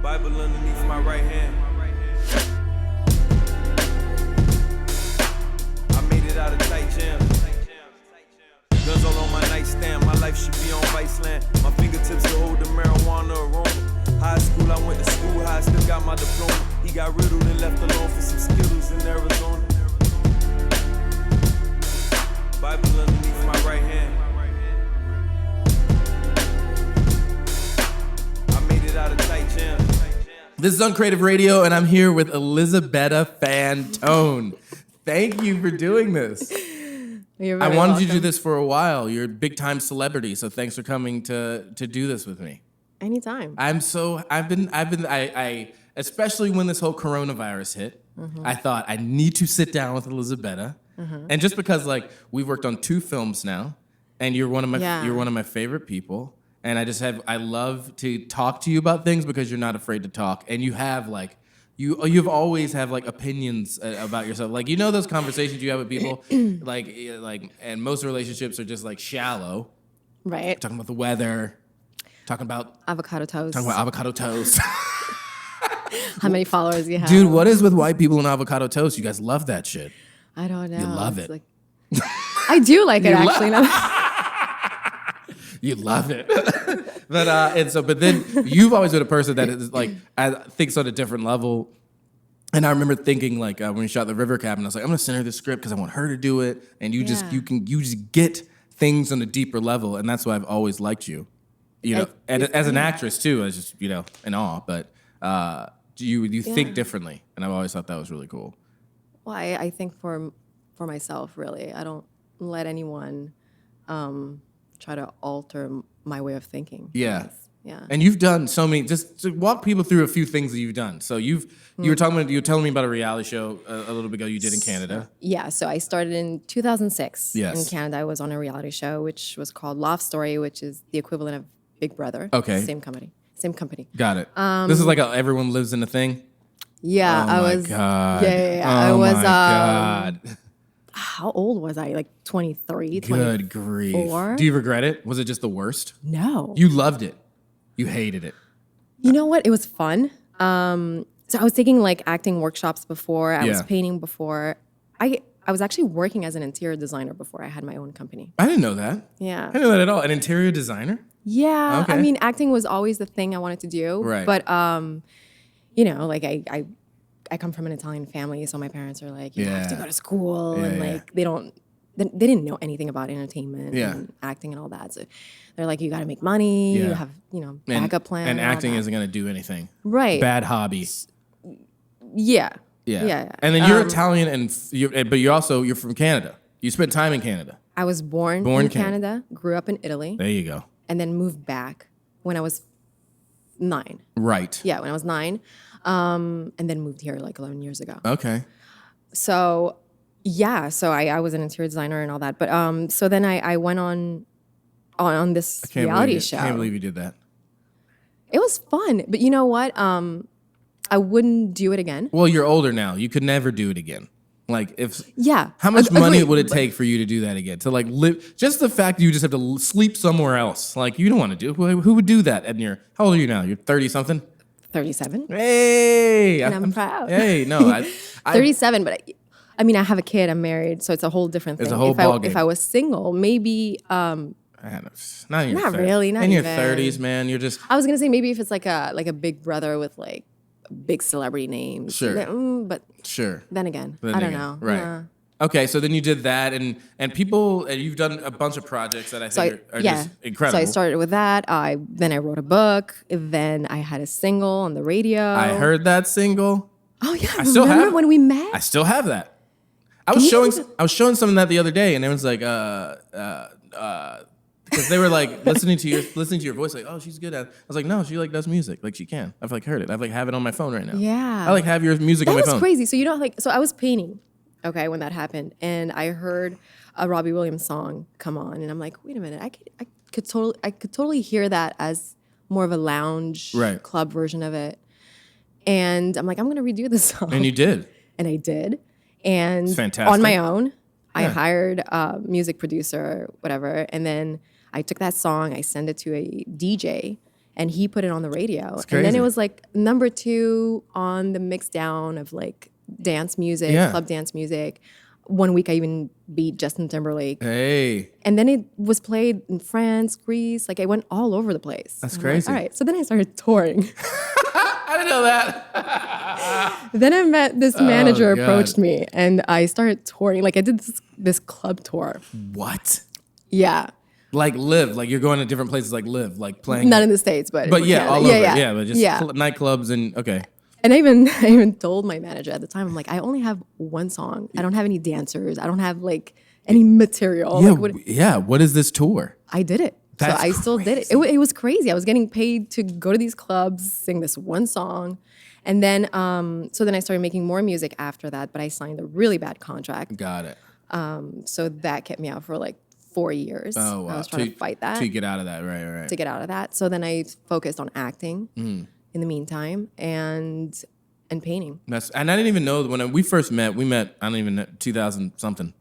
Bible underneath my right hand. I made it out of tight jams. Guns all on my nightstand. My life should be on Viceland. My fingertips to hold the marijuana aroma. High school, I went to school high, still got my diploma. He got riddled and left alone for some Skittles in Arizona. Bible underneath my right hand. I made it out of tight jams. This is Uncreative Radio, and I'm here with Elisabetta Fantone. Thank you for doing this. You're I very wanted welcome. you to do this for a while. You're a big-time celebrity, so thanks for coming to do this with me. Anytime. I especially when this whole coronavirus hit, I thought I need to sit down with Elisabetta. And just because we've worked on 2 films now, and you're one of my favorite people, and I love to talk to you about things because you're not afraid to talk, and you have you've always have opinions about yourself. Those conversations you have with people, and most relationships are just shallow. Right. Talking about the weather, talking about Avocado toast. avocado toast. How many followers you have. Dude, what is with white people and avocado toast? You guys love that shit. I don't know. You love it. I do like it, actually. You love it. But then you've always been a person that is thinks on a different level. And I remember thinking when we shot The River Cabin, I was like, I'm gonna send her the script because I want her to do it. And you just get things on a deeper level, and that's why I've always liked you. And as an actress too, I was just in awe. But you think differently, and I've always thought that was really cool. Well, I think for myself, really, I don't let anyone try to alter my way of thinking. Yeah. Yeah. And you've done so many. Just to walk people through a few things that you've done. So you were telling me about a reality show a little bit ago you did in Canada. Yeah. So I started in 2006 Yes. in Canada. I was on a reality show which was called Love Story, which is the equivalent of Big Brother. Okay. Same company. Got it. This is everyone lives in a thing. Yeah. Oh my God. Yeah. Oh I was. my God. How old was I? 23, 24? Good grief. Do you regret it? Was it just the worst? No. You loved it. You hated it. You know what? It was fun. So I was taking acting workshops before. I was painting before. I was actually working as an interior designer before I had my own company. I didn't know that. Yeah. I didn't know that at all. An interior designer? Yeah. Okay. I mean, acting was always the thing I wanted to do. Right. But I come from an Italian family, so my parents are you have to go to school, and they didn't know anything about entertainment and acting and all that. So they're you got to make money, you have backup plan, and acting isn't going to do anything. Right. Bad hobby. Yeah. Yeah. And then you're Italian, but you're from Canada. You spent time in Canada. I was born in Canada, grew up in Italy. There you go. And then moved back when I was 9. Right. Yeah, when I was 9. And then moved here 11 years ago. Okay. So, yeah, so I was an interior designer and all that. But so then I went on this reality show. I can't believe you did that. It was fun. But you know what? I wouldn't do it again. Well, you're older now. You could never do it again. Yeah. How much money would it take for you to do that again? To live, just the fact that you just have to sleep somewhere else. You don't want to do it. Who would do that how old are you now? You're 30-something? 37. Hey. And I'm proud. Hey, no. 37, but I have a kid, I'm married, so it's a whole different thing. It's a whole ballgame. If I was single, maybe... not really, not in your even. 30s, man. You're just... I was going to say maybe if it's a Big Brother with big celebrity names. Sure. But sure. Then again, I don't know. Right. Yeah. Okay, so then you did that, and you've done a bunch of projects that I think are just incredible. So I started with that. Then I wrote a book. Then I had a single on the radio. I heard that single. Oh yeah, I still remember have when we met? I still have that. I was showing someone that the other day, and everyone's because they were listening to your voice, oh, she's good at it. I was like, no, she does music, she can. I've heard it. I've have it on my phone right now. Yeah. I have your music on my phone. That was crazy. So so I was painting, okay, when that happened, and I heard a Robbie Williams song come on, and I'm like, wait a minute, I could totally hear that as more of a lounge club version of it, and I'm like, I'm gonna redo this song. And you did. And I did, and it's fantastic. On my own. I hired a music producer, whatever, and then I took that song, I sent it to a DJ, and he put it on the radio. It's And then crazy. it was like number 2 on the mix down of like dance music, club dance music. One week I even beat Justin Timberlake. Hey. And then it was played in France, Greece. Like, I went all over the place. That's I'm crazy. Like, all right. So then I started touring. I didn't know that. Then I met this manager God. approached me, and I started touring. Like, I did this club tour. What? Yeah. Like live, like you're going to different places, like live, like playing. Not in the States, but yeah, Canada. all over. Yeah, but just nightclubs and okay. And I even told my manager at the time, I'm like, I only have one song. I don't have any dancers. I don't have like any material. Yeah, Like, what is this tour? I did it. That's so I still did it. It was crazy. I was getting paid to go to these clubs, sing this one song. And then, so then I started making more music after that, but I signed a really bad contract. Got it. So that kept me out for like 4 years. Oh, wow. I was trying to fight that. To get out of that, right. To get out of that. So then I focused on acting in the meantime and painting. And I didn't even know when we first met. We met. I don't even know 2000 something.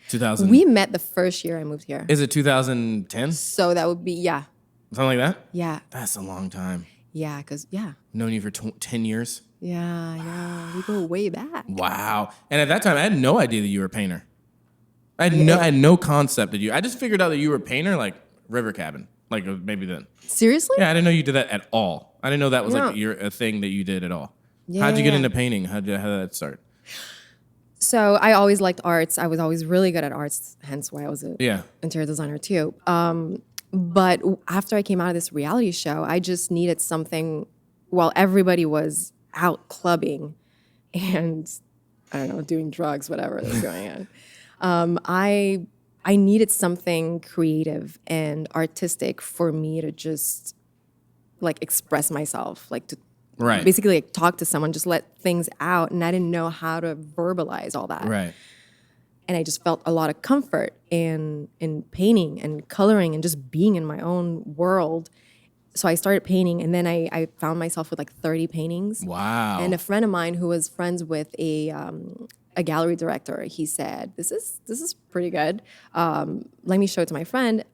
2000. We met the first year I moved here. Is it 2010? So that would be Something like that. Yeah. That's a long time. Yeah, because Known you for 10 years. Yeah, we go way back. Wow. And at that time, I had no idea that you were a painter. I had no concept that you. I just figured out that you were a painter, like River Cabin, like maybe then. Seriously? Yeah, I didn't know you did that at all. I didn't know that was No. like a thing that you did at all. Yeah, How'd you get yeah. into painting? How did that start? So I always liked arts. I was always really good at arts, hence why I was an interior designer too. But after I came out of this reality show, I just needed something while everybody was out clubbing and, I don't know, doing drugs, whatever was going on. I needed something creative and artistic for me to just like express myself, like to basically like talk to someone, just let things out. And I didn't know how to verbalize all that. Right. And I just felt a lot of comfort in painting and coloring and just being in my own world. So I started painting, and then I found myself with like 30 paintings. Wow. And a friend of mine who was friends with a gallery director, he said, "This is pretty good. Let me show it to my friend."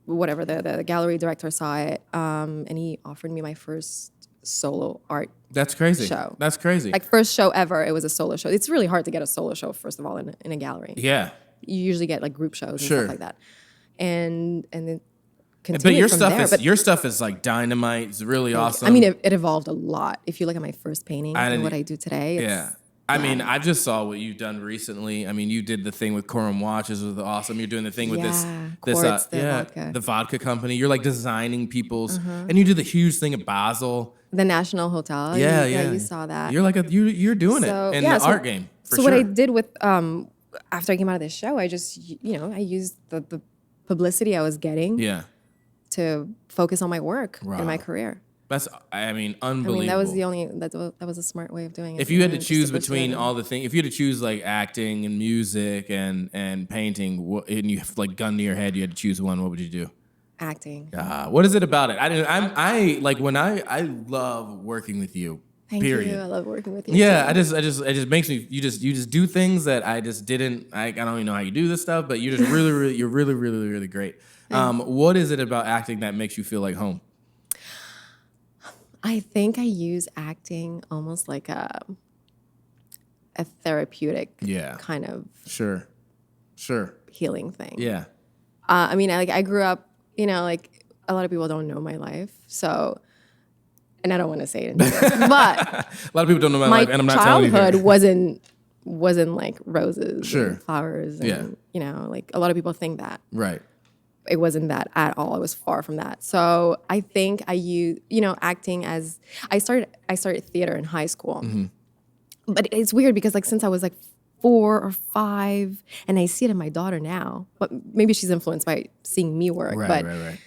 Whatever, the gallery director saw it, and he offered me my first solo art. That's crazy. Show. That's crazy. Like first show ever, it was a solo show. It's really hard to get a solo show, first of all, in a gallery. Yeah. You usually get like group shows and Sure. stuff like that. And then But continued your from stuff there. is But your stuff is like dynamite. It's really awesome. I mean, it evolved a lot. If you look at my first painting and didn't- what I do today, it's, yeah. I mean, I just saw what you've done recently. I mean, you did the thing with Coram Watches, was awesome. You're doing the thing with this Quartz, vodka. the vodka company. You're like designing people's, and you did the huge thing at Basel. the National Hotel. Yeah, You saw that. You're like you're doing So, it in yeah, the so- art game. For So sure. what I did with after I came out of this show, I just I used the publicity I was getting to focus on my work and my career. That's unbelievable. I mean, that was that was a smart way of doing it. If you had to Just choose pursue between it. all the things, if you had to choose like acting and music and painting, and you have like gun to your head, you had to choose one. What would you do? Acting. What is it about it? I love working with you. Thank period. you. I love working with you. Yeah, too. it just makes me. You just do things that I just didn't. I don't even know how you do this stuff, but you're just you're really great. What is it about acting that makes you feel like home? I think I use acting almost like a therapeutic kind of Sure. healing thing. Yeah. I mean, I grew up, like a lot of people don't know my life, so, and I don't want to say it in here, but A lot of people don't know my life, and I'm not telling you. childhood wasn't like roses and flowers, and like a lot of people think that. Right. It wasn't that at all. It was far from that. So I think I use, acting as I started theater in high school. Mm-hmm. But it's weird because like since I was like 4 or 5, and I see it in my daughter now, but maybe she's influenced by seeing me work. But Right.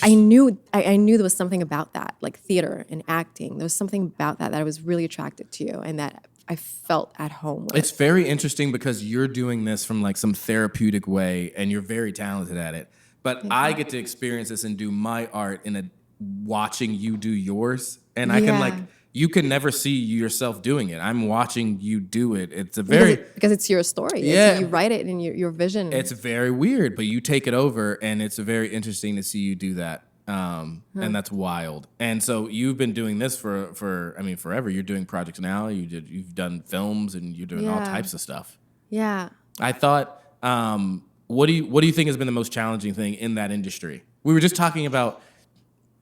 I knew there was something about that, like theater and acting. There was something about that I was really attracted to, and that I felt at home with. It's very interesting because you're doing this from like some therapeutic way, and you're very talented at it. But I get to experience this and do my art watching you do yours, and I can you can never see yourself doing it. I'm watching you do it. It's a very because it's your story. You write it in your vision. It's very weird, but you take it over, and it's very interesting to see you do that. And that's wild. And so you've been doing this for forever. You're doing projects now. You've done films, and you're doing all types of stuff. Yeah. I thought, what do you think has been the most challenging thing in that industry? We were just talking about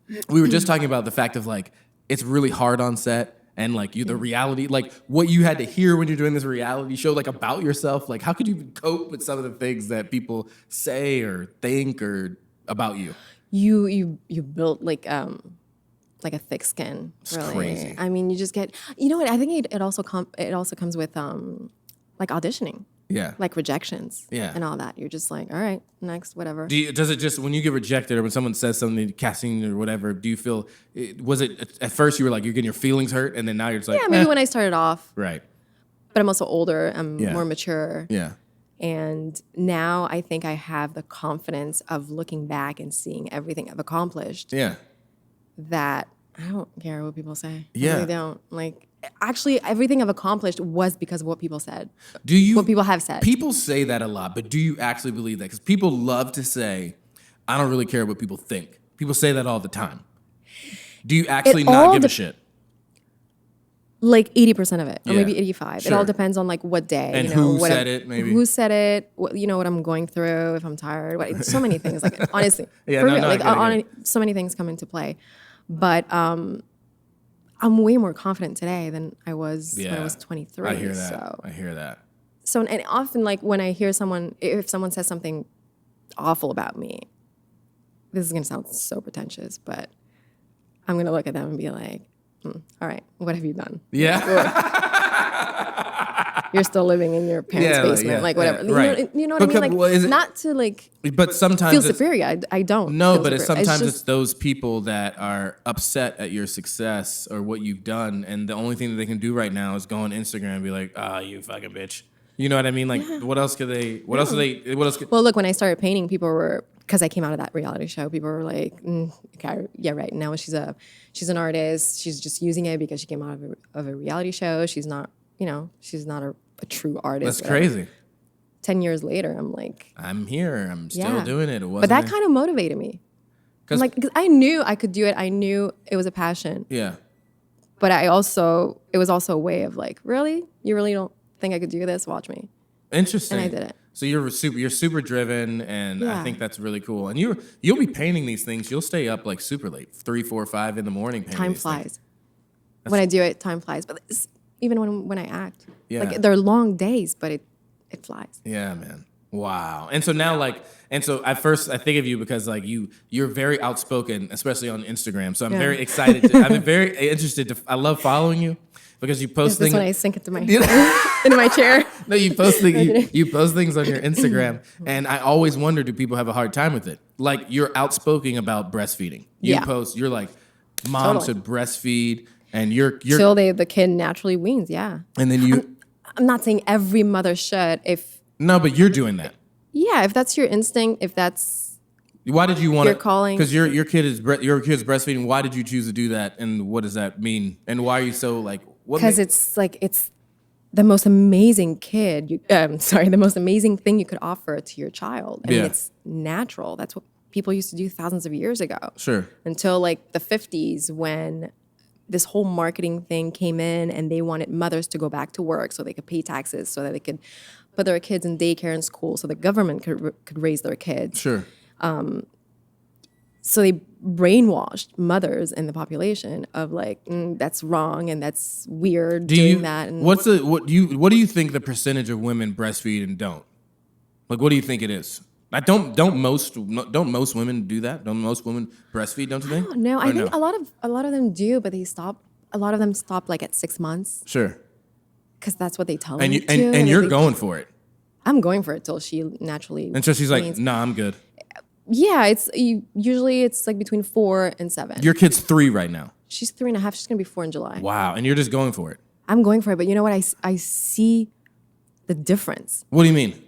the fact of like it's really hard on set, and like the reality, like what you had to hear when you're doing this reality show, like about yourself. Like how could you cope with some of the things that people say or think or about you? You built like a thick skin. It's really. crazy. I mean, you just get. You know what? I think it also comes with like auditioning. Yeah. Like rejections. Yeah. And all that. You're just like, all right, next, whatever. Does it just, when you get rejected or when someone says something, casting or whatever, do you feel, was it at first you were like, you're getting your feelings hurt, and then now you're just like, yeah, maybe when I started off. Right. But I'm also older. I'm more mature. Yeah. And now I think I have the confidence of looking back and seeing everything I've accomplished. Yeah. That I don't care what people say. Yeah. I really don't. Like, actually, everything I've accomplished was because of what people said. What people have said. People say that a lot, but do you actually believe that? Because people love to say, I don't really care what people think. People say that all the time. Do you actually not give a shit? Like 80% of it, or Yeah. maybe 85. Sure. It all depends on like what day. And who said it, maybe. Who said it, what I'm going through, if I'm tired. So many things. Like, honestly, Yeah, for no, real. no, Like, I get it. so many things come into play. But I'm way more confident today than I was when I was 23. I hear that. So. I hear that. So, and often, like, when I hear if someone says something awful about me, this is going to sound so pretentious, but I'm going to look at them and be like, all right, what have you done? Yeah. You're still living in your parents' basement, like whatever. Yeah, right. You know what I mean? Like, not to like But sometimes feel superior. I don't. No, feel but superior. sometimes just, it's those people that are upset at your success or what you've done, and the only thing that they can do right now is go on Instagram and be like, you fucking bitch. You know what I mean? Like, what else could they? What else could? Well, look, when I started painting, people were, because I came out of that reality show, people were like, okay, yeah, right. Now she's an artist. She's just using it because she came out of a reality show. She's not, she's not a true artist. That's crazy. 10 years later, I'm like, I'm here. I'm still doing it. But that kind of motivated me. Cause I knew I could do it. I knew it was a passion. Yeah. But it was also a way of like, really? You really don't think I could do this? Watch me. Interesting. And I did it. So you're super driven, and I think that's really cool. And you'll be painting these things. You'll stay up like super late, 3, 4, 5 in the morning painting. Time flies. When I do it, time flies. But even when I act, Yeah. like they're long days, but it flies. Yeah, man. Wow. And so now, at first I think of you because like you're very outspoken, especially on Instagram. So I'm very excited. I'm very interested. I love following you because you post things. This when I sink into my into my chair. No, you post things. You post things on your Instagram, and I always wonder, do people have a hard time with it? Like you're outspoken about breastfeeding. You're like, mom should breastfeed, and you're till the kid naturally weans. Yeah. And then I'm not saying every mother should. No, but you're doing that. Yeah, if that's your instinct, if that's why did you want your calling? Because your kid's breastfeeding. Why did you choose to do that, and what does that mean? And why are you so like? Because it's the most amazing the most amazing thing you could offer to your child. I mean, it's natural. That's what people used to do thousands of years ago. Sure. Until like the 50s when this whole marketing thing came in and they wanted mothers to go back to work so they could pay taxes, so that they could put their kids in daycare and school so the government could raise their kids. Sure. So they brainwashed mothers in the population of like, that's wrong and that's weird that. And what do you think the percentage of women breastfeed and don't? Like, what do you think it is? Like, don't most women do that? Don't most women breastfeed? Don't you think? No, I think a lot of them do, but they stop. A lot of them stop like at 6 months. Sure. Because that's what they tell and them you, to. And you're going for it. I'm going for it till she naturally. And so she's weans. like, nah, I'm good. Yeah, usually it's like between 4 and 7. Your kid's 3 right now. She's 3.5. She's gonna be 4 in July. Wow, and you're just going for it. I'm going for it, but you know what? I see the difference. What do you mean?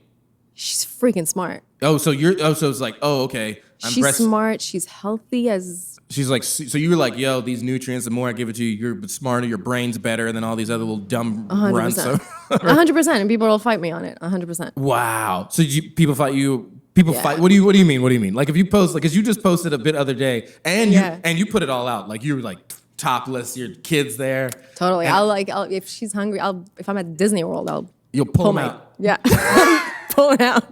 She's freaking smart. So it's like, okay. She's smart. She's healthy as. She's like, so you were like, yo, these nutrients, the more I give it to you, you're smarter, your brain's better than all these other little dumb 100%. runs. So. 100%, and people will fight me on it. 100%. Wow. So people fight you People fight. What do you mean? Like if you post, like, cause you just posted a bit other day, and you put it all out. Like you were like topless, your kids there. Totally. I'll if she's hungry, if I'm at Disney World, you'll pull them out. Yeah, pull it out.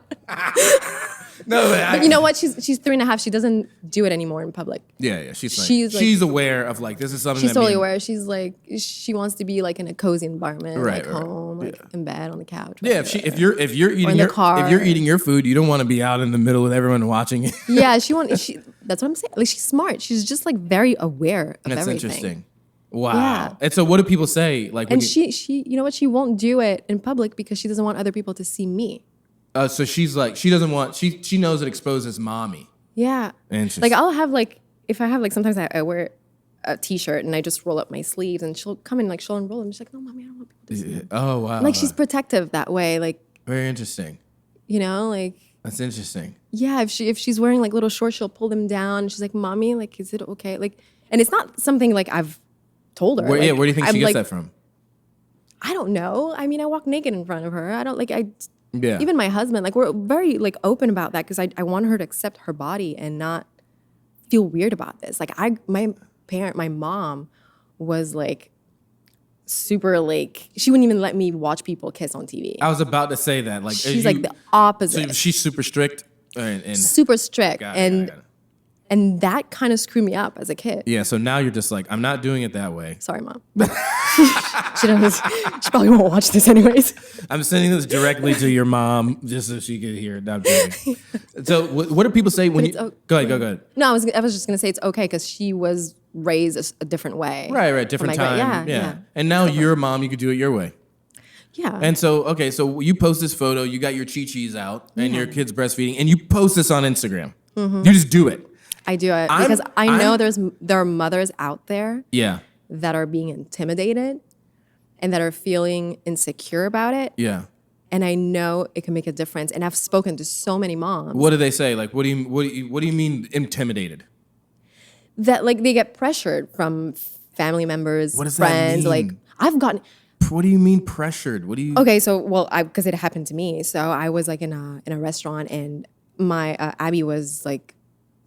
No, but you know what? She's 3.5. She doesn't do it anymore in public. Yeah. She's aware of like this is something. She's totally aware. She's like she wants to be like in a cozy environment, like home, like in bed on the couch. Yeah, if you're eating your food, you don't want to be out in the middle with everyone watching it. Yeah, that's what I'm saying. Like she's smart. She's just like very aware of everything. That's interesting. Wow. Yeah. And so what do people say? Like, and she, you know what? She won't do it in public because she doesn't want other people to see me. So she's like, she doesn't want, she knows it exposes mommy. Yeah. Interesting. Like I'll have like, if I have like, sometimes I wear a t-shirt and I just roll up my sleeves and she'll come in like, she'll unroll them. She's like, no, mommy, I don't want people to see. Oh, wow. Like she's protective that way. Like. Very interesting. You know, like. That's interesting. Yeah. If she's wearing like little shorts, she'll pull them down. She's like, mommy, like, is it okay? Like, and it's not something like I've told her. Where do you think she gets that from? I don't know. I mean, I walk naked in front of her. Even my husband, like we're very like open about that because I want her to accept her body and not feel weird about this. Like my mom was like super like, she wouldn't even let me watch people kiss on TV. I was about to say that. Like she's like the opposite. So she's super strict and super strict. And that kind of screwed me up as a kid. Yeah, so now you're just like, I'm not doing it that way. Sorry, Mom. She probably won't watch this anyways. I'm sending this directly to your mom just so she could hear it. No, I'm joking. So what do people say when you... Go ahead. No, I was just going to say it's okay because she was raised a different way. Right, different time. Yeah. And now you're a mom, you could do it your way. Yeah. And so, okay, so you post this photo, you got your chi-chis out and your kid's breastfeeding, and you post this on Instagram. Mm-hmm. You just do it. I do it because I know there are mothers out there that are being intimidated and that are feeling insecure about it. Yeah. And I know it can make a difference. And I've spoken to so many moms. What do they say? Like, what do you mean intimidated? That like they get pressured from family members, what does friends. That mean? Like I've gotten. What do you mean pressured? What do you? Okay, so because it happened to me. So I was like in a restaurant and my Abby was like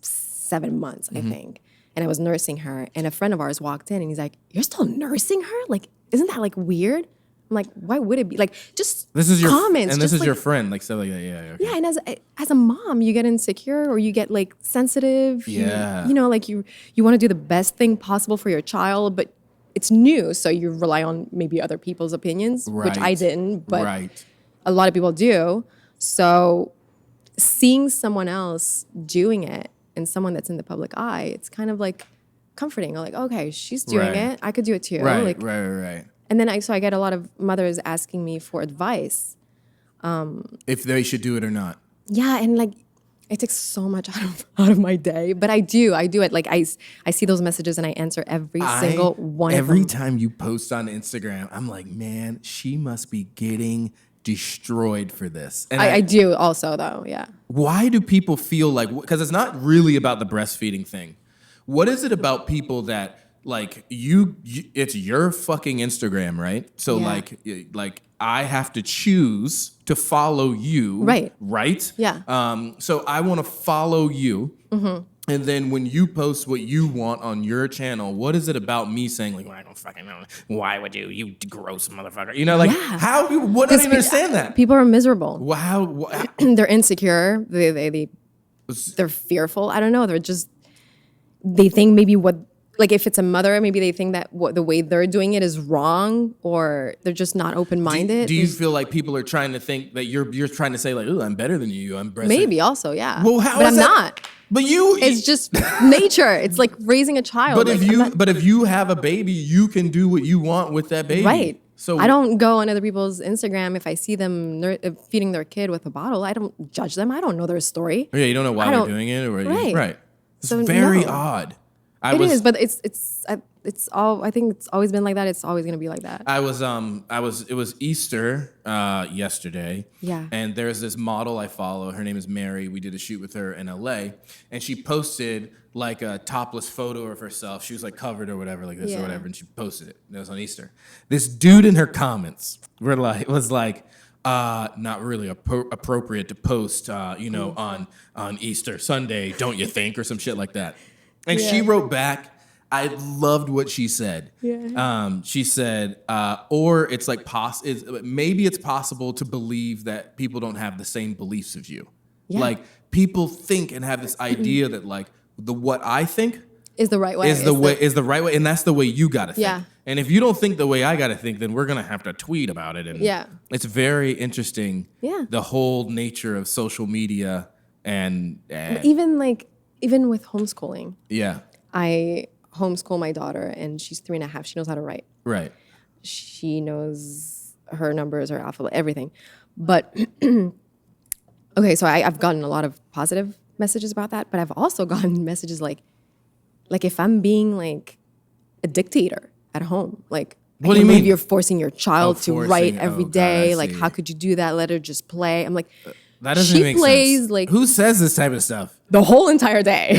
7 months, I think. And I was nursing her. And a friend of ours walked in and he's like, you're still nursing her? Like, isn't that like weird? I'm like, why would it be? Like, just this is comments. And this is your friend. Like, so like, yeah. Okay. Yeah, and as a mom, you get insecure or you get like sensitive. Yeah. You know, like you want to do the best thing possible for your child, but it's new. So you rely on maybe other people's opinions, which I didn't, but a lot of people do. So seeing someone else doing it, and someone that's in the public eye, it's kind of like comforting. Like, okay, she's doing it. I could do it too. Right. And then I get a lot of mothers asking me for advice. If they should do it or not. Yeah, and like it takes so much out of my day, but I do it. Like I see those messages and I answer every single one of them. Every time you post on Instagram, I'm like, man, she must be getting destroyed for this. And I do also though, yeah. Why do people feel like, because it's not really about the breastfeeding thing. What is it about people that like you it's your fucking Instagram, right? So like I have to choose to follow you. Right? Yeah. So I want to follow you. Mm-hmm. And then when you post what you want on your channel, what is it about me saying like, well, I don't fucking know. Why would you gross motherfucker? You know, like how? What? I don't understand that. People are miserable. Wow. They're insecure. They're fearful. I don't know. They think maybe like if it's a mother, maybe they think that the way they're doing it is wrong, or they're just not open-minded. Do you feel like people are trying to think that you're trying to say like, oh, I'm better than you. I'm breastfeeding. Maybe also, yeah. Well, how? But is I'm that? not. But it's just nature. It's like raising a child. But if you have a baby, you can do what you want with that baby. Right. So I don't go on other people's Instagram if I see them feeding their kid with a bottle. I don't judge them. I don't know their story. Yeah, you don't know why they're doing it, or right. It's so very odd. It is, but it's all. I think it's always been like that. It's always going to be like that. It was Easter yesterday. Yeah. And there's this model I follow. Her name is Mary. We did a shoot with her in LA, and she posted like a topless photo of herself. She was like covered or whatever, like this or whatever, and she posted it. It was on Easter. This dude in her comments was like, not really appropriate to post, on Easter Sunday, don't you think, or some shit like that. And she wrote back, I loved what she said. Yeah. She said, or it's like maybe it's possible to believe that people don't have the same beliefs as you. Yeah. Like people think and have this idea that like what I think is the right way. Is the right way, and that's the way you gotta think. Yeah. And if you don't think the way I gotta think, then we're gonna have to tweet about it. And it's very interesting. Yeah. The whole nature of social media and even with homeschooling. Yeah. I homeschool my daughter, and she's 3.5. She knows how to write. Right. She knows her numbers, her alphabet, everything. But okay, so I've gotten a lot of positive messages about that, but I've also gotten messages like if I'm being like a dictator at home, like what do you mean? You're forcing your child to write every day. God, like how could you do that? Let her just play. I'm like, that doesn't make sense. Like who says this type of stuff? The whole entire day.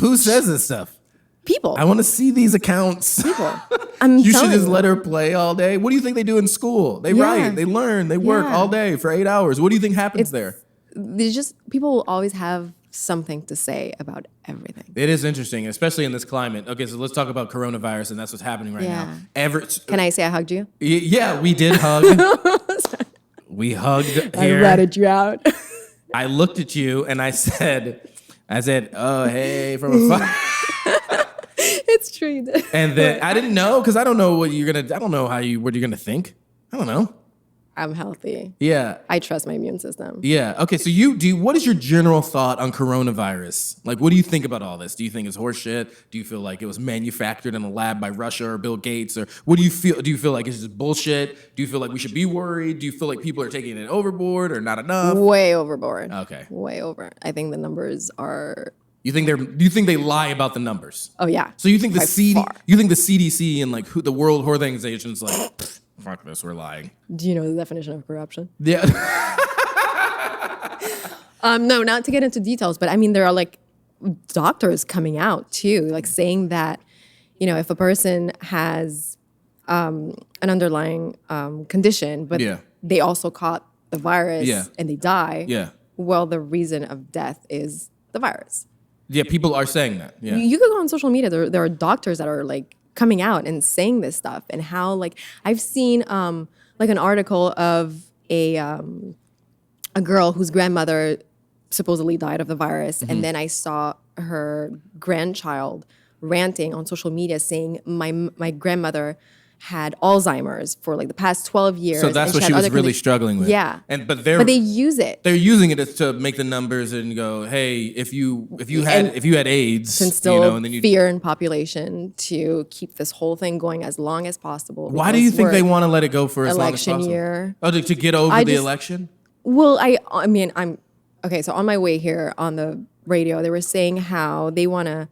Who says this stuff? People. I want to see these accounts. People. You should just let her play all day. What do you think they do in school? They write, they learn, they work all day for 8 hours. What do you think happens there? There's just people will always have something to say about everything. It is interesting, especially in this climate. Okay, so let's talk about coronavirus, and that's what's happening right now. Can I say I hugged you? Yeah, we did hug. We hugged here. I ratted you out. I looked at you and I said, oh, hey, from afar. It's true you did. And then I didn't know, because I don't know what you're gonna. I don't know what you're gonna think. I don't know. I'm healthy. Yeah. I trust my immune system. Yeah. Okay. So what is your general thought on coronavirus? Like, what do you think about all this? Do you think it's horseshit? Do you feel like it was manufactured in a lab by Russia or Bill Gates? Or what do you feel? Do you feel like it's just bullshit? Do you feel like we should be worried? Do you feel like people are taking it overboard or not enough? Way overboard. Okay. Way over. I think the numbers are... Do you think they lie about the numbers? Oh, yeah. So you think the CDC and like the World Health Organization is like... Fuck this, we're lying. Do you know the definition of corruption? Yeah. No, not to get into details, but I mean, there are like doctors coming out too, like saying that, if a person has an underlying condition, but they also caught the virus and they die, well, the reason of death is the virus. Yeah, people are saying that. Yeah. You could go on social media. There are doctors that are like, coming out and saying this stuff, and how like I've seen like an article of a girl whose grandmother supposedly died of the virus, and then I saw her grandchild ranting on social media saying my grandmother had Alzheimer's for like the past 12 years. So that's what she was really struggling with. Yeah. But they use it. They're using it to make the numbers and go, hey, if you had AIDS, and still and then fear in population to keep this whole thing going as long as possible. Why do you think they want to let it go for as long as possible? Election year. Oh, to get over the election? Well, I mean, I'm okay. So on my way here on the radio, they were saying how they want to,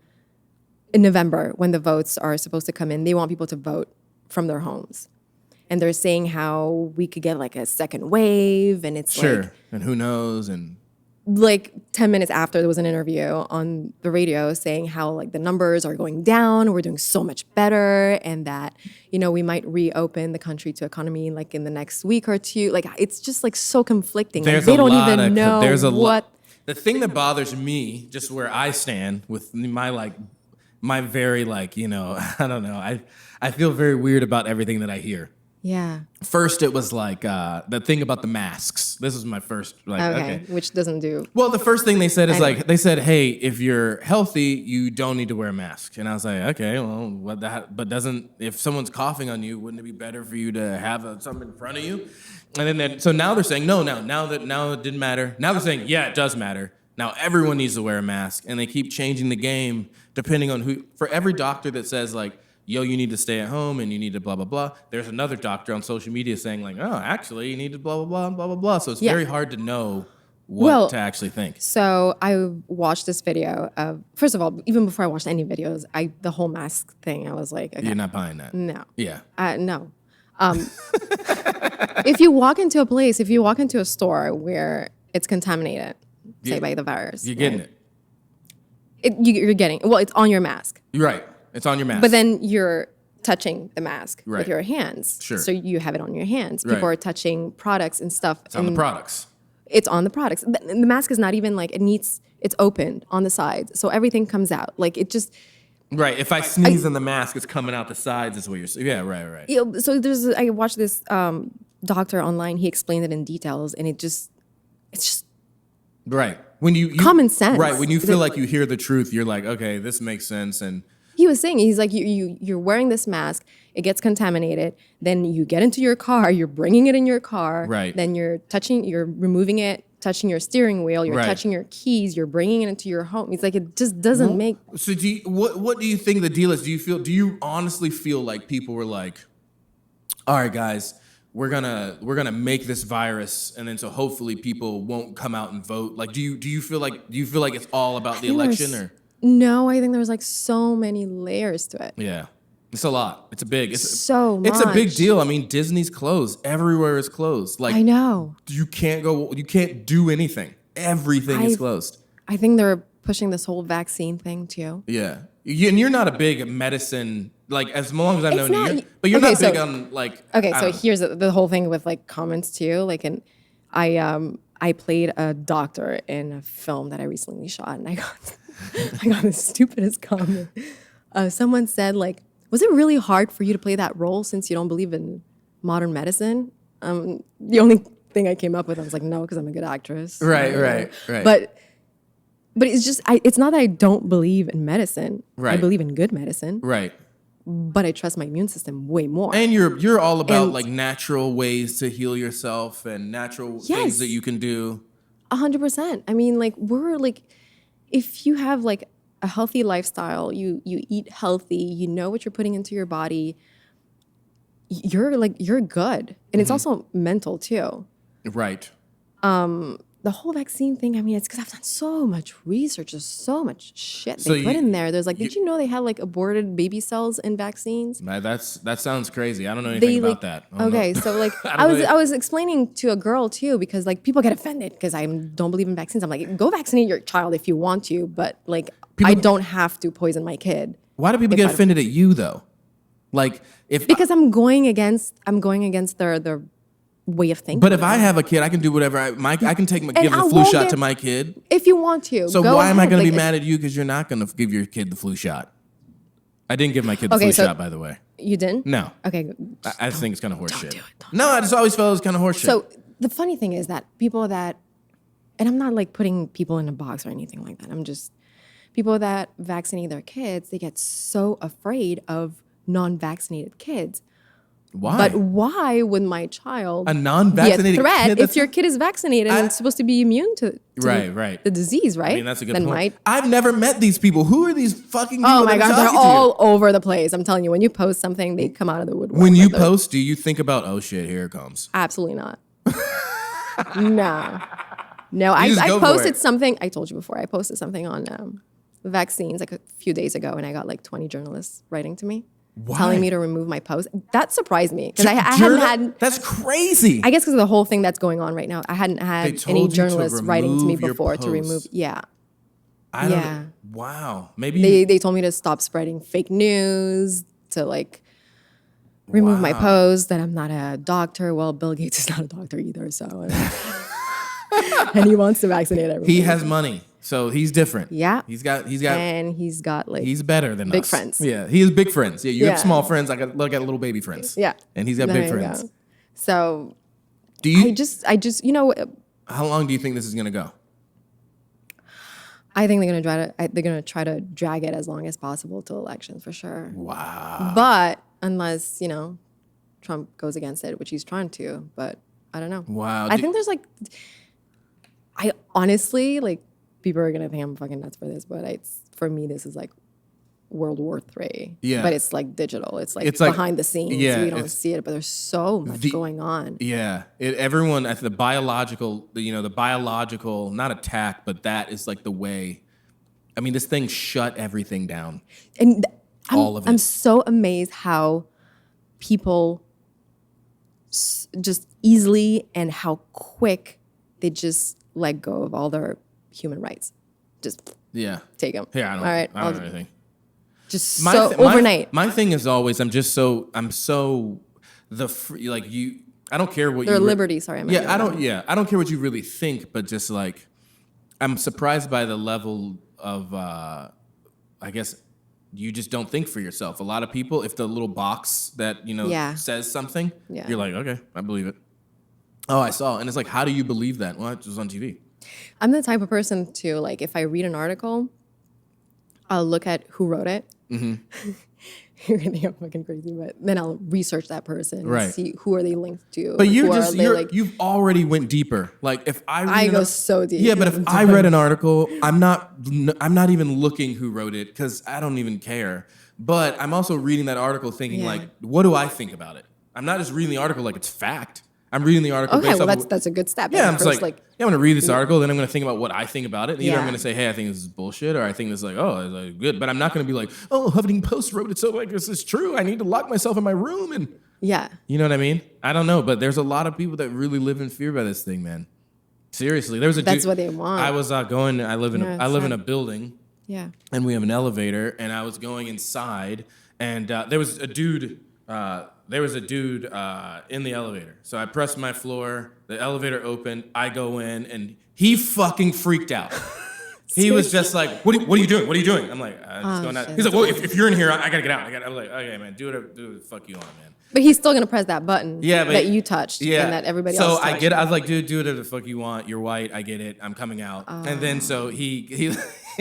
in November when the votes are supposed to come in, they want people to vote from their homes. And they're saying how we could get like a second wave, and it's like... and who knows, and... Like 10 minutes after, there was an interview on the radio saying how like the numbers are going down, we're doing so much better, and that, we might reopen the country to economy like in the next week or two. Like, it's just like so conflicting. Like, they don't even know what... The thing that bothers me, just where I stand with my very I don't know, I feel very weird about everything that I hear. Yeah. First, it was like the thing about the masks. This was my first, okay. Which doesn't do... Well, the first thing they said is they said, hey, if you're healthy, you don't need to wear a mask. And I was like, okay, well, if someone's coughing on you, wouldn't it be better for you to have something in front of you? And then, so now they're saying, no, now it didn't matter. Now they're saying, yeah, it does matter. Now everyone needs to wear a mask. And they keep changing the game depending on who. For every doctor that says like, yo, you need to stay at home and you need to blah, blah, blah. There's another doctor on social media saying like, oh, actually, you need to blah, blah, blah, blah, blah, blah. So it's very hard to know what to actually think. So I watched this video of, first of all, even before I watched any videos, the whole mask thing, I was like, okay. You're not buying that? No. Yeah. No. If you walk into a store where it's contaminated, say by the virus. You're getting it. You're getting, well, it's on your mask. You're right. It's on your mask. But then you're touching the mask Right. with your hands. Sure. So you have it on your hands. People Right. are touching products and stuff. It's on the products. It's on the products. The mask is not even like it's open on the sides. So everything comes out. Like it just. Right. If I sneeze in the mask, it's coming out the sides is what you're saying. Yeah, right. You know, so I watched this doctor online. He explained it in details and it's just Right. When you common sense. Right. When you feel like you hear the truth, you're like, okay, this makes sense. And he was saying, he's like, you're wearing this mask, it gets contaminated, then you get into your car, you're bringing it in your car, Right. then you're removing it, touching your steering wheel, you're Right. touching your keys, you're bringing it into your home. He's like, it just doesn't make. So what do you think the deal is? Do you honestly feel like people were like, all right, guys, we're gonna make this virus, and then so hopefully people won't come out and vote? Like, do you feel like it's all about the election or? No, I think there's like so many layers to it. Yeah. It's a lot. It's a big. It's much. a big deal. I mean, Disney's closed. Everywhere is closed. Like I know. you can't go. You can't do anything. Everything is closed. I think they're pushing this whole vaccine thing too. Yeah. And you're not a big medicine. Like as long as I've known not- you, but you're okay, not big so- on like. Okay, I so don't know. here's the whole thing with like comments too. Like, and I played a doctor in a film that I recently shot, and I got the stupidest comment. Someone said like, "Was it really hard for you to play that role since you don't believe in modern medicine?" The only thing I came up with, I was like, "No, because I'm a good actress." Right. But it's just it's not that I don't believe in medicine. I Right. believe in good medicine, Right. but I trust my immune system way more. And you're all about And- like natural ways to heal yourself and natural Yes. things that you can do. 100%. I mean, like we're like, if you have like a healthy lifestyle, you eat healthy, you know what you're putting into your body, you're good. And it's also mental too. Right. The whole vaccine thing, I mean, it's because I've done so much research. There's so much shit So they put you- in there. There's like, did you know they have like aborted baby cells in vaccines? That sounds crazy. I don't know anything about that. I don't Okay, know. so like I don't know. I was explaining to a girl too, because like people get offended because I don't believe in vaccines. I'm like, go vaccinate your child if you want to, but like I don't have to poison my kid. Why do people get offended at you though? Like if Because I'm going against their way of thinking. but if I have a kid, I can do whatever I can give the I flu won't shot get- to my kid. If you want to, So go why am I ahead. going to Like, be mad at you because you're not going to give your kid the flu shot? I didn't give my kid the Okay, flu so- shot, by the way. You didn't? No. Okay. I think it's kind of horseshit. do it, don't No, I just always felt it was kind of horseshit. So the funny thing is that people that, and I'm not like putting people in a box or anything like that. I'm just people that vaccinate their kids. They get so afraid of non-vaccinated kids. why? But why would my child A non-vaccinated be a threat kid? if That's- your kid is vaccinated and it's supposed to be immune to Right. the disease, right? I mean, that's a good then point. Might, I've never met these people. Who are these fucking people oh my that are God, they're talking to you? all over the place. I'm telling you, when you post something, they come out of the woodwork. When you with it. post, do you think about, oh shit, here it comes? Absolutely not. No. I just go for posted it. something. I told you before. I posted something on vaccines like a few days ago, and I got like 20 journalists writing to me, telling me to remove my post. That surprised me because I hadn't had. That's crazy. I guess because of the whole thing that's going on right now, I hadn't They had told any you to journalists writing to me remove your before to remove. posts. Yeah, I don't yeah. Wow. Maybe they told me to stop spreading fake news, to like remove my Wow. post, that I'm not a doctor. Well, Bill Gates is not a doctor either, so and he wants to vaccinate everyone. he has money, so he's different. Yeah. He's got and he's got like he's better than big us. friends. Yeah, he has big friends. Yeah, you have Yeah. small friends. I got look at little baby friends. Yeah. And he's got There big you friends. go. So Do you I just how long do you think this is gonna go? I think they're gonna try to drag it as long as possible till elections for sure. Wow. But unless Trump goes against it, which he's trying to, but I don't know. Wow. I think there's like, I honestly like people are gonna think I'm fucking nuts for this, but for me this is like World War III. Yeah. But it's like digital. It's like like- behind the scenes. yeah, We don't it's- see it, but there's so much going on. Yeah, everyone at the biological, the biological, not attack, but that is like the way. I mean, this thing shut everything down. And All of it. I'm so amazed how people just easily and how quick they just let go of all their human rights. Just Yeah. take them. Yeah, I don't. All right. I don't know anything. Just overnight. My thing is always, I don't care what their liberty. Sorry, I don't care what you really think, but just like, I'm surprised by the level of, I guess, you just don't think for yourself. A lot of people, if the little box that, says something, you're like, okay, I believe it. Oh, I saw. And it's like, how do you believe that? Well, it was on TV. I'm the type of person to, like, if I read an article, I'll look at who wrote it. Mm-hmm. You're gonna think I'm fucking crazy, but then I'll research that person and see who are they linked to. But you've already went deeper. Like if I go so deep. Yeah, but if I read an article, I'm not even looking who wrote it because I don't even care. But I'm also reading that article thinking like, what do I think about it? I'm not just reading the article like it's fact. I'm reading the article. Okay, well that's a good step. Yeah, I'm just like, I'm gonna read this article, then I'm gonna think about what I think about it. And either I'm gonna say, hey, I think this is bullshit, or I think this is like, oh, it's like good. But I'm not gonna be like, oh, Huffington Post wrote it, so like this is true. I need to lock myself in my room and you know what I mean? I don't know, but there's a lot of people that really live in fear by this thing, man. Seriously, that's what they want. I was going. I live in a building. Yeah. And we have an elevator, and I was going inside, and there was a dude. In the elevator. So I pressed my floor, the elevator opened, I go in, and he fucking freaked out. He was just like, what are you doing? What are you doing? I'm like, I'm just going out. He's like, well, if you're in here, I gotta get out. I'm like, okay, man, do whatever the fuck you want, man. But he's still gonna press that button that you touched and that everybody else touched. So I was like, dude, do whatever the fuck you want. You're white, I get it. I'm coming out. And then so he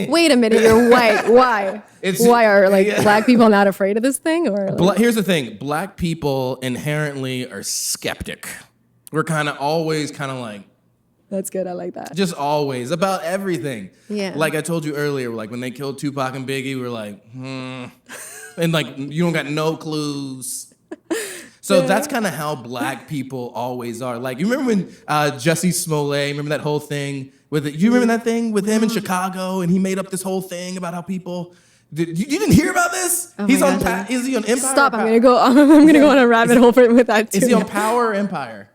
wait a minute, you're white. Why? Why are black people not afraid of this thing? Or here's the thing: black people inherently are skeptic. We're always like. That's good. I like that. Just always about everything. Yeah. Like I told you earlier, like when they killed Tupac and Biggie, we're like, and like you don't got no clues. So that's kind of how black people always are. Like you remember when Jussie Smollett? Remember that whole thing with it? You remember that thing with him in Chicago, and he made up this whole thing about how people. You didn't hear about this? Oh Is he on Empire? Stop! I'm gonna go on a rabbit hole with that too. Is he on Power or Empire?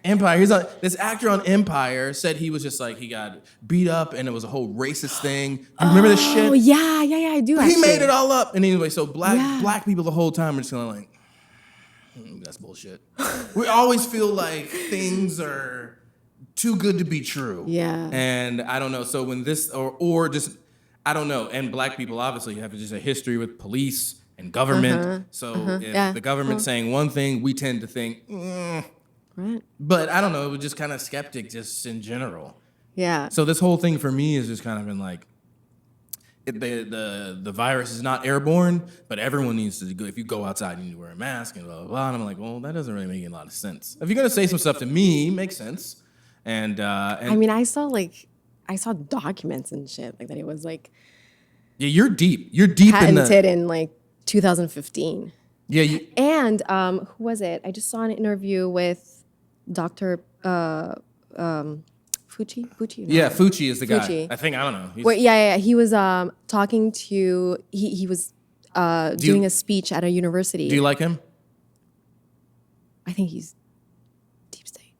Empire. He's on this actor on Empire said he was just like he got beat up and it was a whole racist thing. Do you remember this shit? Oh yeah, I do. He made it all up. And anyway, so black people the whole time are just kind of like, that's bullshit. We always feel like things are too good to be true. Yeah. And I don't know. So when this or just I don't know. And black people obviously have just a history with police and government. So if the government's saying one thing, we tend to think. Right. But I don't know, it was just kind of skeptic just in general. Yeah. So this whole thing for me has just kind of been like, the virus is not airborne, but everyone needs to go. If you go outside, you need to wear a mask and blah, blah, blah. And I'm like, well, that doesn't really make a lot of sense. If you're going to say some stuff to me, it makes sense. And I mean, I saw documents and shit like that. It was like. Yeah, you're deep. You're deep patented in like 2015. Yeah. And who was it? I just saw an interview with Dr. Fucci? No. Yeah, Fucci is the guy. I think, I don't know. Wait, yeah. He was talking to, he was doing a speech at a university. Do you like him? I think he's deep state.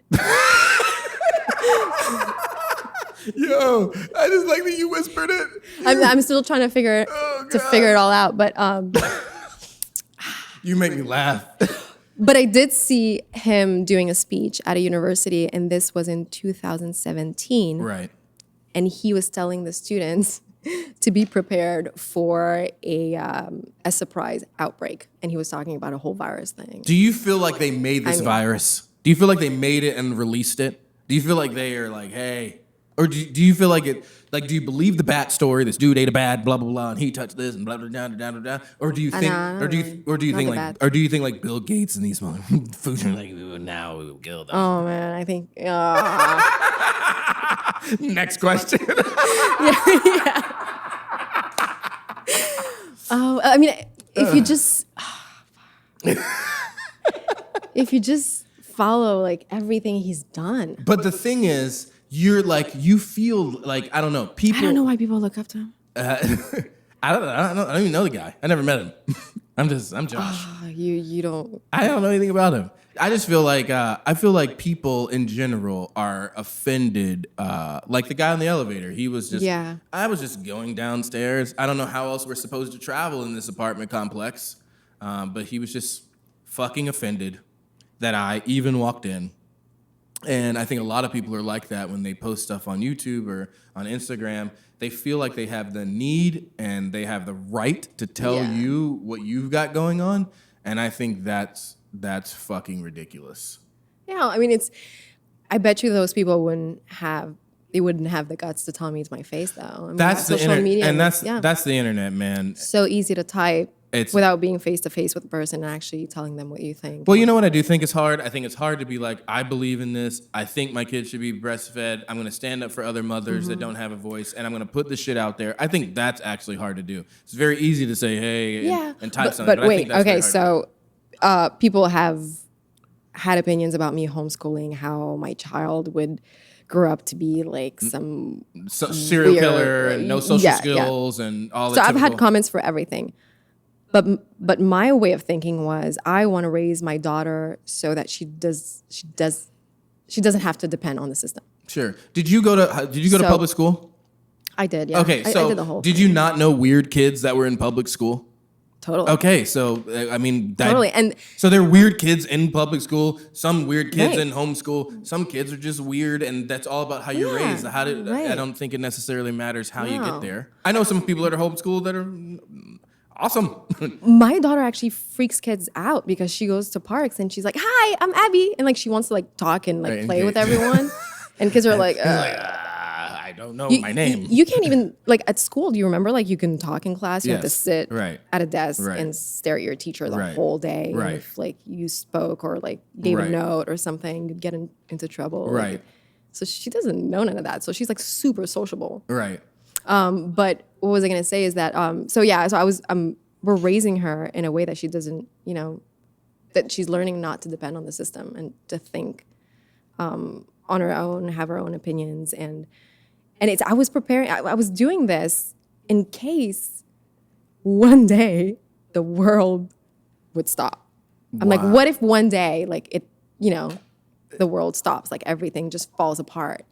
Yo, I just like that you whispered it. I'm still trying to figure it all out, but you make me laugh. But I did see him doing a speech at a university, and this was in 2017. Right. And he was telling the students to be prepared for a surprise outbreak. And he was talking about a whole virus thing. Do you feel like they made this virus? Do you feel like they made it and released it? Do you feel like they are like, hey... Or do you feel like it? Like, do you believe the bat story? This dude ate a bat, blah blah blah, and he touched this, and blah blah blah blah blah. Or do you think? Or do you think like Bill Gates and these foods are like, now we will kill them? Oh man, I think. Next question. Yeah. Oh, I mean, if you just follow like everything he's done. But the thing is. You feel like, I don't know, people. I don't know why people look up to him. I don't even know the guy. I never met him. I'm Josh. You don't. I don't know anything about him. I just feel like people in general are offended. Like the guy in the elevator, he was just. Yeah. I was just going downstairs. I don't know how else we're supposed to travel in this apartment complex, but he was just fucking offended that I even walked in. And I think a lot of people are like that when they post stuff on YouTube or on Instagram. They feel like they have the need and they have the right to tell you what you've got going on. And I think that's fucking ridiculous. Yeah, I mean, I bet you those people wouldn't have the guts to tell me to my face, though. I mean, that's the social media, and that's the internet, man. So easy to type without being face to face with the person and actually telling them what you think. Well, you know what I do think is hard? I think it's hard to be like, I believe in this. I think my kids should be breastfed. I'm going to stand up for other mothers that don't have a voice, and I'm going to put this shit out there. I think that's actually hard to do. It's very easy to say, hey, and type something. But wait, okay, so people have had opinions about me homeschooling, how my child would grow up to be like some serial killer and no social skills and all that. So I've had comments for everything. But my way of thinking was I want to raise my daughter so that she doesn't have to depend on the system. Sure. Did you go to public school? I did, yeah. Okay, so I did the whole did you not know weird kids that were in public school? Totally. Okay, so I mean, totally, and so there are weird kids in public school, some weird kids in homeschool, some kids are just weird, and that's all about how you're raised. I don't think it necessarily matters how you get there. I know some people that are homeschooled that are awesome. My daughter actually freaks kids out because she goes to parks and she's like, "Hi, I'm Abby," and like she wants to like talk and like play with everyone, and kids are like, I don't know my name. You can't even, like at school, do you remember, like you can talk in class, you have to sit at a desk and stare at your teacher the whole day. And if like you spoke or like gave a note or something, you'd get into trouble. Right. Like, so she doesn't know none of that. So she's like super sociable. Right. But what was I going to say is that, so we're raising her in a way that she doesn't, that she's learning not to depend on the system and to think on her own, have her own opinions. And I was doing this in case one day the world would stop. I'm like, what if one day, like the world stops, like everything just falls apart?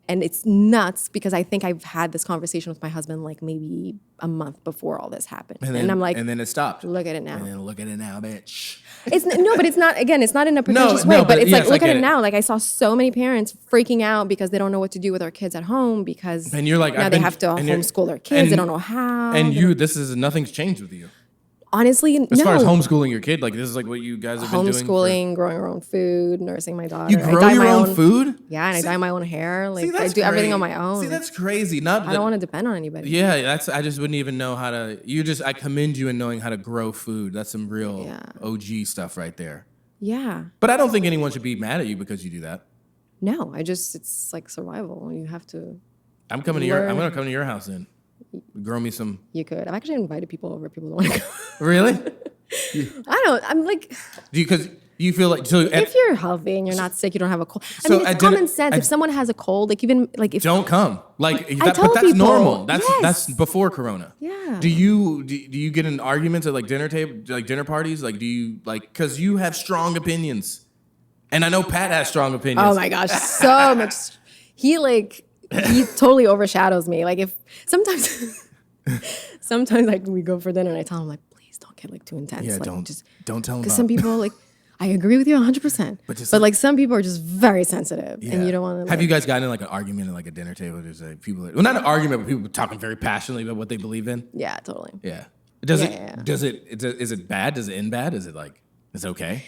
And it's nuts because I think I've had this conversation with my husband like maybe a month before all this happened. And I'm like, and then it stopped. Look at it now. And then look at it now, bitch. But it's not, again, it's not in a pretentious way, but it's like, look at it now. Like I saw so many parents freaking out because they don't know what to do with their kids at home because and you're like, now they have to homeschool their kids. They don't know how. And nothing's changed with you. Honestly, no. As far as homeschooling your kid, like this is like what you guys have been doing. Homeschooling, growing our own food, nursing my daughter. You grow your own food? Yeah, and I dye my own hair. Like I do everything on my own. See, that's crazy. I don't want to depend on anybody. Yeah, I just wouldn't even know how to. I commend you in knowing how to grow food. That's some real OG stuff right there. Yeah. But I don't think anyone should be mad at you because you do that. No, it's like survival. You have to. I'm going to come to your house then. Grow me some. You could. I've actually invited people over. People don't want to go. Really? I'm like. Because you feel like if you're healthy and you're not sick, you don't have a cold. I mean, it's common sense. If someone has a cold, like even like if don't come. Like but that's people, normal. That's before Corona. Yeah. Do you get in arguments at like dinner parties? Like do you because you have strong opinions, and I know Pat has strong opinions. Oh my gosh, so much. He totally overshadows me. Like if sometimes like we go for dinner and I tell him like, please don't get like too intense. Yeah, like, don't tell him. Because some people like, I agree with you 100%. But like some people are just very sensitive and you don't want to. Have you guys gotten in like an argument at like a dinner table? There's like people, not an argument, but people talking very passionately about what they believe in. Yeah, totally. Yeah. Is it bad? Does it end bad? Is it like, is it okay?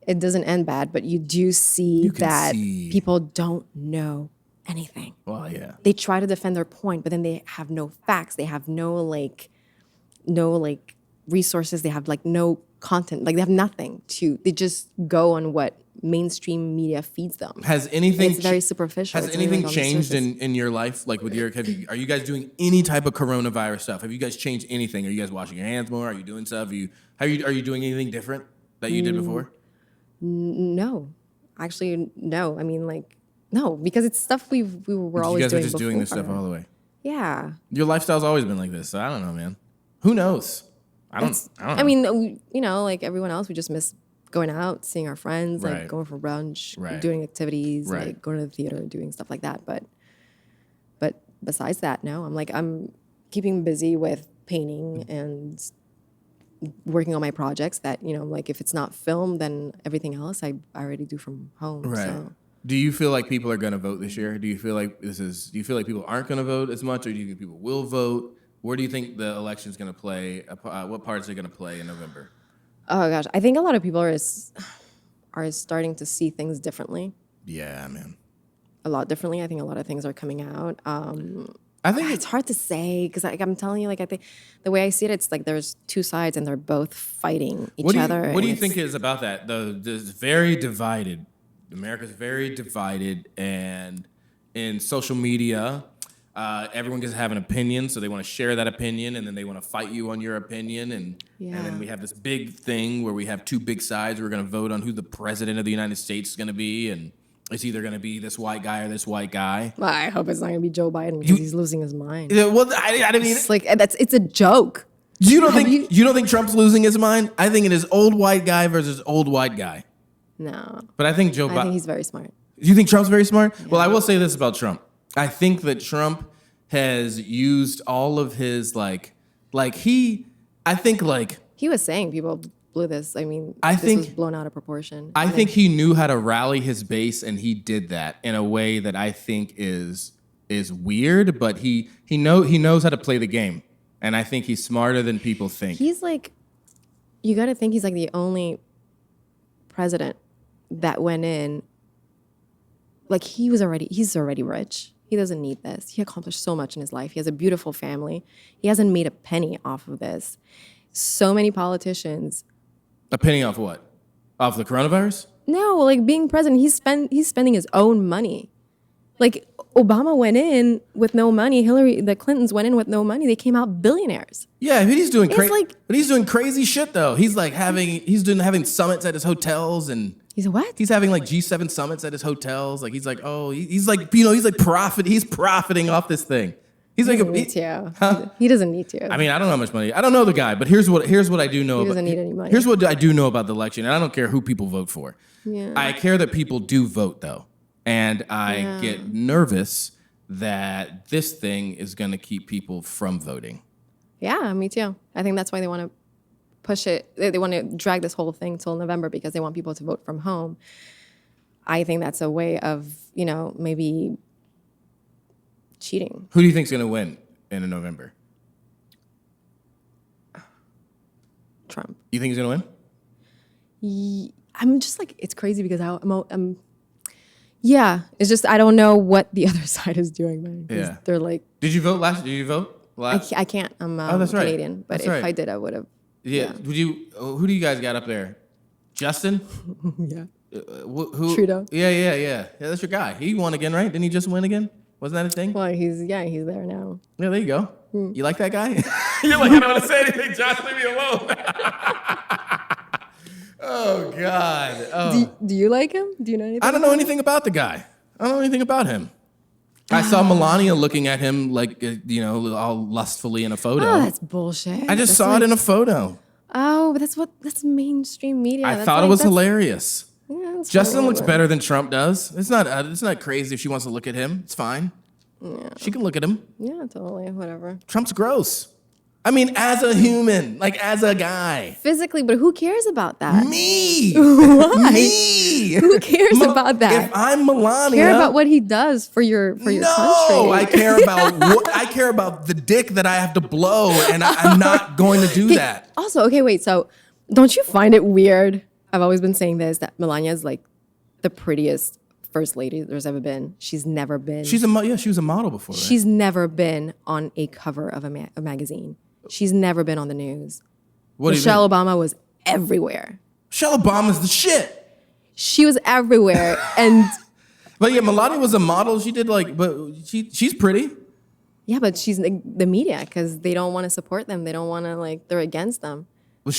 It doesn't end bad, but you do see that people don't know anything. Well, yeah. They try to defend their point, but then they have no facts. They have no resources. They have like no content. Like they have nothing they just go on what mainstream media feeds them. Has anything? It's very superficial. Has anything changed in your life? Like with are you guys doing any type of coronavirus stuff? Have you guys changed anything? Are you guys washing your hands more? Are you doing stuff? Are you doing anything different that you did before? No, actually, no. I mean, like, no, because it's stuff we were always doing. You guys are just doing this stuff all the way. Yeah. Your lifestyle's always been like this, so I don't know, man. Who knows? I don't know. I mean, like everyone else, we just miss going out, seeing our friends, Right. like going for brunch, Right. doing activities, Right. like going to the theater, doing stuff like that. But besides that, no, I'm keeping busy with painting and working on my projects that, like if it's not film, then everything else I already do from home. Right. So. Do you feel like people are going to vote this year? Do you feel like people aren't going to vote as much, or do you think people will vote? Where do you think the election is going to play? What parts are going to play in November? Oh gosh, I think a lot of people are starting to see things differently. Yeah, man. A lot differently. I think a lot of things are coming out. I think It's hard to say because I'm telling you, like I think the way I see it, it's like there's two sides and they're both fighting each other. What do you think is about that? It's very divided. America's very divided, and in social media, everyone gets to have an opinion, so they want to share that opinion, and then they want to fight you on your opinion, and then we have this big thing where we have two big sides. We're going to vote on who the president of the United States is going to be, and it's either going to be this white guy or this white guy. Well, I hope it's not going to be Joe Biden because he's losing his mind. Yeah, well, I mean, It's like it's a joke. you don't think Trump's losing his mind? I think it is old white guy versus old white guy. No, But I think Joe I Biden. think he's very smart. You think Trump's very smart? Yeah. Well, I will say this about Trump. I think that Trump has used all of his he was saying people blew this. I mean, I this think was blown out of proportion. I think he knew how to rally his base, and he did that in a way that I think is weird, but he knows how to play the game, and I think he's smarter than people think. He's like, you got to think he's like the only president that went in. Like he's already rich. He doesn't need this. He accomplished so much in his life. He has a beautiful family. He hasn't made a penny off of this. So many politicians. A penny off what? Off the coronavirus? No, like being president, he's spending his own money. Like Obama went in with no money. The Clintons went in with no money. They came out billionaires. Yeah, but he's doing It's he's doing crazy shit though. He's like having summits at his hotels, and He's what? he's having like G7 summits at his hotels. Like he's like, oh, he's profiting off this thing. He's He like, doesn't need to. He doesn't need to. I mean, I don't know how much money. I don't know the guy, but here's what I do know. He doesn't need any money. Here's what I do know about the election, and I don't care who people vote for. Yeah. I care that people do vote though, and I get nervous that this thing is going to keep people from voting. Yeah, me too. I think that's why they want to push it. They want to drag this whole thing till November because they want people to vote from home. I think that's a way of, maybe cheating. Who do you think's going to win in November? Trump. You think he's going to win? I'm just like, it's crazy because I'm it's just, I don't know what the other side is doing, man. Yeah. They're like, Did you vote last? I can't. I'm that's right. Canadian, but That's if right. I did, I would have. Yeah. Would you? Who do you guys got up there? Justin? Yeah. Who? Trudeau. Yeah. That's your guy. He won again, right? Didn't he just win again? Wasn't that a thing? Well, he's there now. Yeah, there you go. You like that guy? You're like, I don't want to say anything, Josh. Leave me alone. Oh God. Oh. Do you like him? Do you know anything? I don't know anything about the guy. I don't know anything about him. I saw Melania looking at him like, all lustfully in a photo. Oh, that's bullshit. I just saw it in a photo. Oh, but that's mainstream media. I thought it was hilarious. Yeah, Justin looks better than Trump does. It's not crazy if she wants to look at him. It's fine. Yeah. She can look at him. Yeah, totally. Whatever. Trump's gross. I mean, as a human, like as a guy. Physically, but who cares about that? Me. Why? Me. Who cares about that? If I'm Melania, Care about what he does for your country. No, I care about the dick that I have to blow, and I'm not going to do that. Also, okay, wait. So, don't you find it weird? I've always been saying this, that Melania is like the prettiest first lady there's ever been. She's never been. She was a model before. Right? She's never been on a cover of a magazine. She's never been on the news. Michelle Obama was everywhere. Michelle Obama's the shit. She was everywhere, and but yeah, Melania was a model. She did she's pretty. Yeah, but she's the media because they don't want to support them. They don't want to they're against them. Well,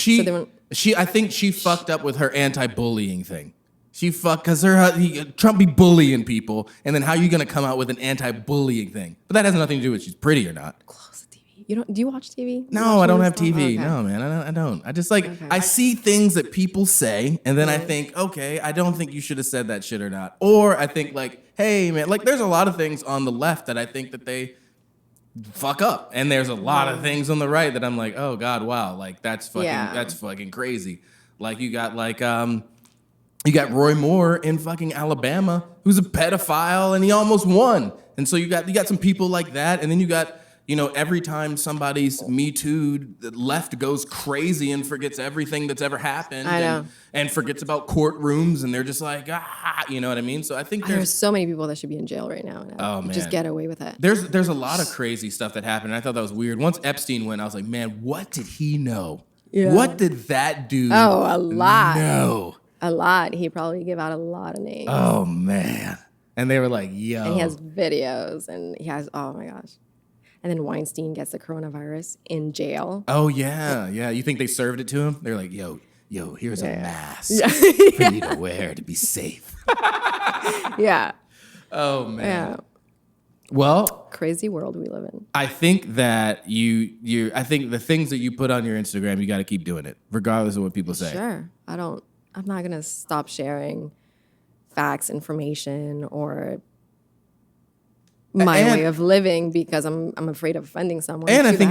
I think she fucked up with her anti-bullying thing. She fucked because Trump be bullying people, and then how are you gonna come out with an anti-bullying thing? But that has nothing to do with she's pretty or not. Close the TV. You don't? Do you watch TV? No, I don't have stuff? TV. Oh, okay. No, man, I don't. I just like I see things that people say, and then I think, okay, I don't think you should have said that shit or not. Or I think like, hey, man, like there's a lot of things on the left that I think that they fuck up, and there's a lot of things on the right that I'm like, oh God, wow, like that's fucking crazy. Like you got Roy Moore in fucking Alabama, who's a pedophile, and he almost won. And so you got some people like that, and then you got, every time somebody's Me Too, the left goes crazy and forgets everything that's ever happened. I know. And forgets about courtrooms, and they're just like, you know what I mean? So I think there's so many people that should be in jail right now. Oh, man. Just get away with it. There's a lot of crazy stuff that happened, and I thought that was weird. Once Epstein went, I was like, man, what did he know? Yeah. What did that dude a lot. know? A lot. He probably gave out a lot of names. Oh, man. And they were like, yo. And he has videos, and he has, oh my gosh. And then Weinstein gets the coronavirus in jail. Oh, yeah. Yeah. You think they served it to him? They're like, yo, here's a mask for you to wear to be safe. Yeah. Oh, man. Yeah. Well, crazy world we live in. I think that I think the things that you put on your Instagram, you got to keep doing it, regardless of what people say. Sure. I'm not going to stop sharing facts, information, or my way of living because I'm afraid of offending someone. And I think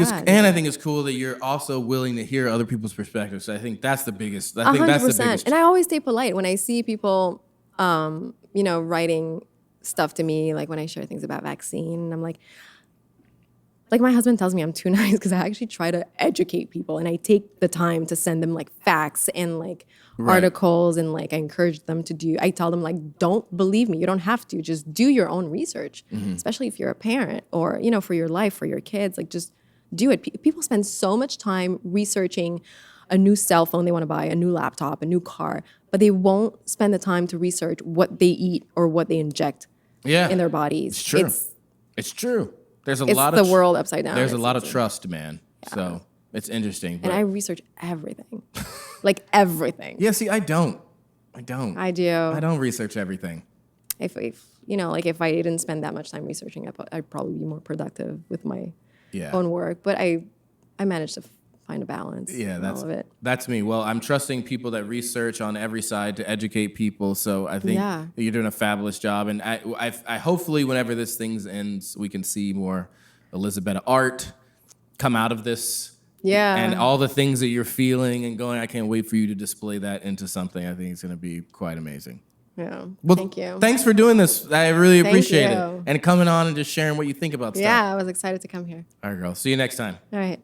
it's cool that you're also willing to hear other people's perspectives. So I think that's the biggest. I think that's the biggest. And I always stay polite when I see people, writing stuff to me, like when I share things about vaccine. I'm like my husband tells me I'm too nice because I actually try to educate people, and I take the time to send them like facts and like articles, and like I encourage them to do. I tell them like, don't believe me. You don't have to. Just do your own research, especially if you're a parent or for your life, for your kids. Like just do it. People spend so much time researching a new cell phone they want to buy, a new laptop, a new car, but they won't spend the time to research what they eat or what they inject in their bodies. It's true. It's true. There's it's the world upside down. There's a lot of trust, man. Yeah. So it's interesting. And I research everything. Like everything. Yeah, see, I don't. I do. I don't research everything. If I didn't spend that much time researching, I'd probably be more productive with my own work. But I managed to find a balance in all of it. That's me. Well, I'm trusting people that research on every side to educate people. So I think you're doing a fabulous job. And I hopefully whenever this thing ends, we can see more Elisabetta art come out of this. Yeah. And all the things that you're feeling and going, I can't wait for you to display that into something. I think it's going to be quite amazing. Yeah. Well, thank you. Thanks for doing this. I really appreciate it. And coming on and just sharing what you think about stuff. Yeah, I was excited to come here. All right, girl. See you next time. All right.